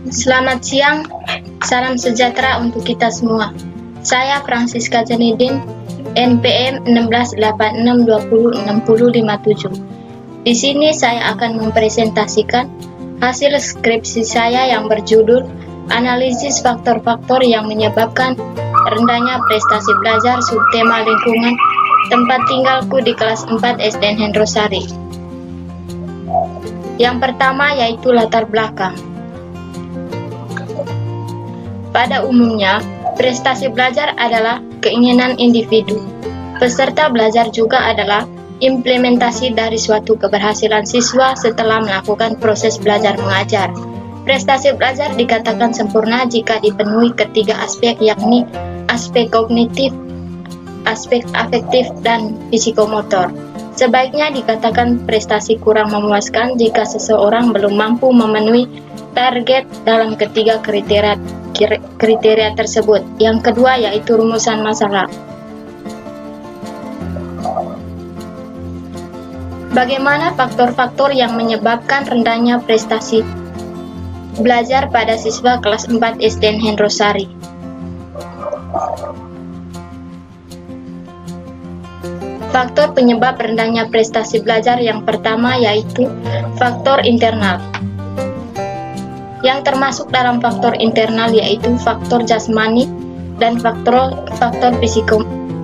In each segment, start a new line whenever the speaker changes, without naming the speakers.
Selamat siang, salam sejahtera untuk kita semua. Saya Francisca Janidin, NPM 1686206057. Di sini saya akan mempresentasikan hasil skripsi saya yang berjudul Analisis Faktor-faktor yang menyebabkan rendahnya prestasi belajar subtema lingkungan tempat tinggalku di kelas 4 SDN Hendrosari. Yang pertama yaitu latar belakang. Pada umumnya, prestasi belajar adalah keinginan individu. Peserta belajar juga adalah implementasi dari suatu keberhasilan siswa setelah melakukan proses belajar mengajar. Prestasi belajar dikatakan sempurna jika dipenuhi ketiga aspek, yakni aspek kognitif, aspek afektif, dan psikomotor. Sebaiknya dikatakan prestasi kurang memuaskan jika seseorang belum mampu memenuhi target dalam ketiga kriteria tersebut. Yang kedua yaitu rumusan masalah. Bagaimana faktor-faktor yang menyebabkan rendahnya prestasi belajar pada siswa kelas 4 SDN Hendrosari? Faktor penyebab rendahnya prestasi belajar yang pertama yaitu faktor internal. Yang termasuk dalam faktor internal yaitu faktor jasmani dan faktor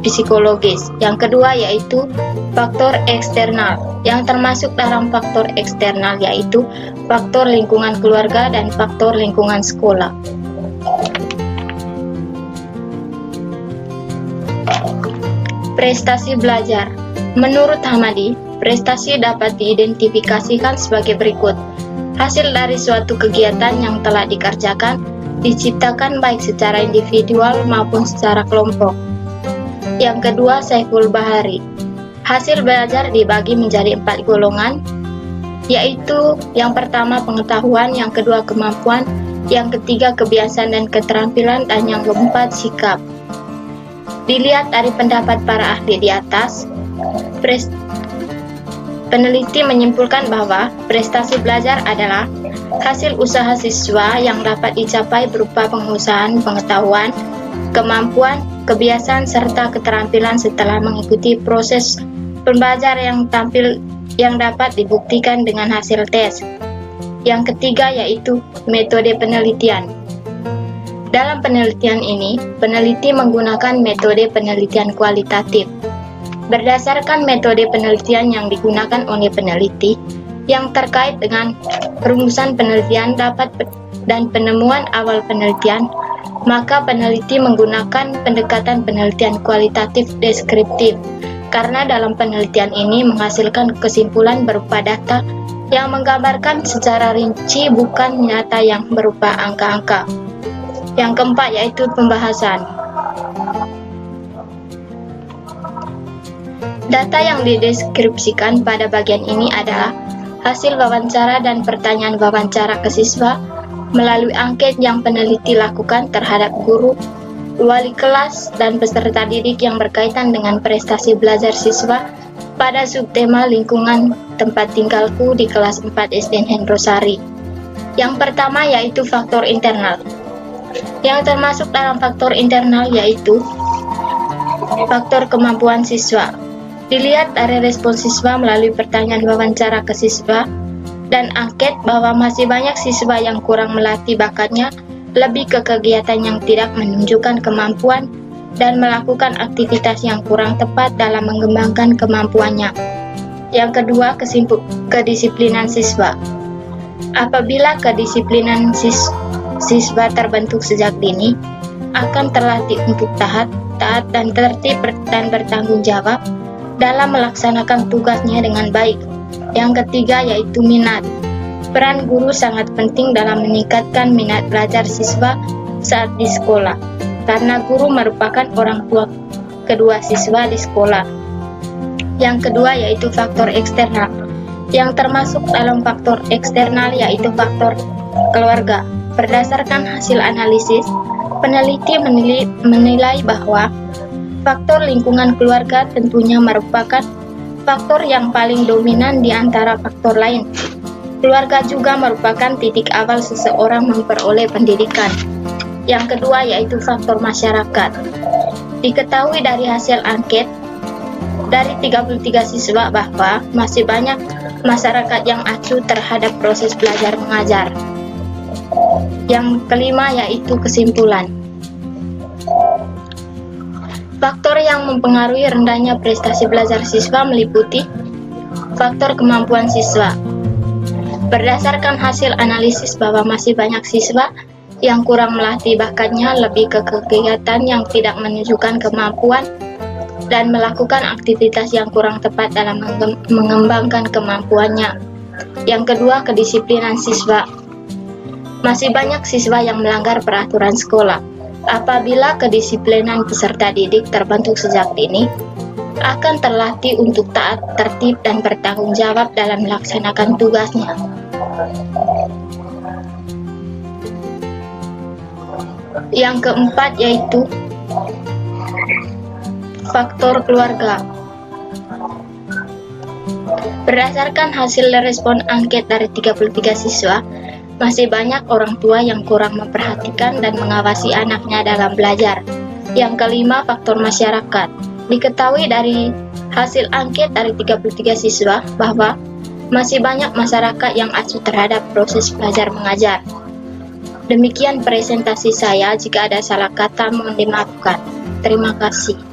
psikologis. Yang kedua yaitu faktor eksternal. Yang termasuk dalam faktor eksternal yaitu faktor lingkungan keluarga dan faktor lingkungan sekolah. Prestasi belajar. Menurut Hamadi, prestasi dapat diidentifikasikan sebagai berikut. Hasil dari suatu kegiatan yang telah dikerjakan, diciptakan baik secara individual maupun secara kelompok. Yang kedua, Saiful Bahari. Hasil belajar dibagi menjadi 4 golongan, yaitu yang pertama pengetahuan, yang kedua kemampuan, yang ketiga kebiasaan dan keterampilan, dan yang keempat sikap. Dilihat dari pendapat para ahli di atas, peneliti menyimpulkan bahwa prestasi belajar adalah hasil usaha siswa yang dapat dicapai berupa pengusahaan pengetahuan, kemampuan, kebiasaan, serta keterampilan setelah mengikuti proses pembelajaran yang dapat dibuktikan dengan hasil tes. Yang ketiga yaitu metode penelitian. Dalam penelitian ini, peneliti menggunakan metode penelitian kualitatif. Berdasarkan metode penelitian yang digunakan oleh peneliti yang terkait dengan rumusan penelitian dan penemuan awal penelitian, maka peneliti menggunakan pendekatan penelitian kualitatif deskriptif karena dalam penelitian ini menghasilkan kesimpulan berupa data yang menggambarkan secara rinci, bukan nyata yang berupa angka-angka. Yang keempat yaitu pembahasan. Data yang dideskripsikan pada bagian ini adalah hasil wawancara dan pertanyaan wawancara ke siswa melalui angket yang peneliti lakukan terhadap guru, wali kelas, dan peserta didik yang berkaitan dengan prestasi belajar siswa pada subtema lingkungan tempat tinggalku di kelas 4 SDN Hendrosari. Yang pertama yaitu faktor internal. Yang termasuk dalam faktor internal yaitu faktor kemampuan siswa. Dilihat dari respon siswa melalui pertanyaan wawancara ke siswa dan angket bahwa masih banyak siswa yang kurang melatih bakatnya, lebih ke kegiatan yang tidak menunjukkan kemampuan dan melakukan aktivitas yang kurang tepat dalam mengembangkan kemampuannya. Yang kedua, kedisiplinan siswa. Apabila kedisiplinan siswa terbentuk sejak dini, akan terlatih untuk taat dan tertib dan bertanggung jawab dalam melaksanakan tugasnya dengan baik. Yang ketiga yaitu minat. Peran guru sangat penting dalam meningkatkan minat belajar siswa saat di sekolah, karena guru merupakan orang tua kedua siswa di sekolah. Yang kedua yaitu faktor eksternal. Yang termasuk dalam faktor eksternal yaitu faktor keluarga. Berdasarkan hasil analisis, peneliti menilai bahwa faktor lingkungan keluarga tentunya merupakan faktor yang paling dominan di antara faktor lain. Keluarga juga merupakan titik awal seseorang memperoleh pendidikan. Yang kedua yaitu faktor masyarakat. Diketahui dari hasil angket dari 33 siswa bahwa masih banyak masyarakat yang acuh terhadap proses belajar mengajar. Yang kelima yaitu kesimpulan. Faktor yang mempengaruhi rendahnya prestasi belajar siswa meliputi faktor kemampuan siswa. Berdasarkan hasil analisis bahwa masih banyak siswa yang kurang melatih bakatnya lebih ke kegiatan yang tidak menunjukkan kemampuan dan melakukan aktivitas yang kurang tepat dalam mengembangkan kemampuannya. Yang kedua, kedisiplinan siswa. Masih banyak siswa yang melanggar peraturan sekolah. Apabila kedisiplinan peserta didik terbentuk sejak dini, akan terlatih untuk taat, tertib, dan bertanggung jawab dalam melaksanakan tugasnya. Yang keempat yaitu faktor keluarga. Berdasarkan hasil respon angket dari 33 siswa, masih banyak orang tua yang kurang memperhatikan dan mengawasi anaknya dalam belajar. Yang kelima, faktor masyarakat. Diketahui dari hasil angket dari 33 siswa bahwa masih banyak masyarakat yang acuh terhadap proses belajar mengajar. Demikian presentasi saya, jika ada salah kata mohon dimaafkan. Terima kasih.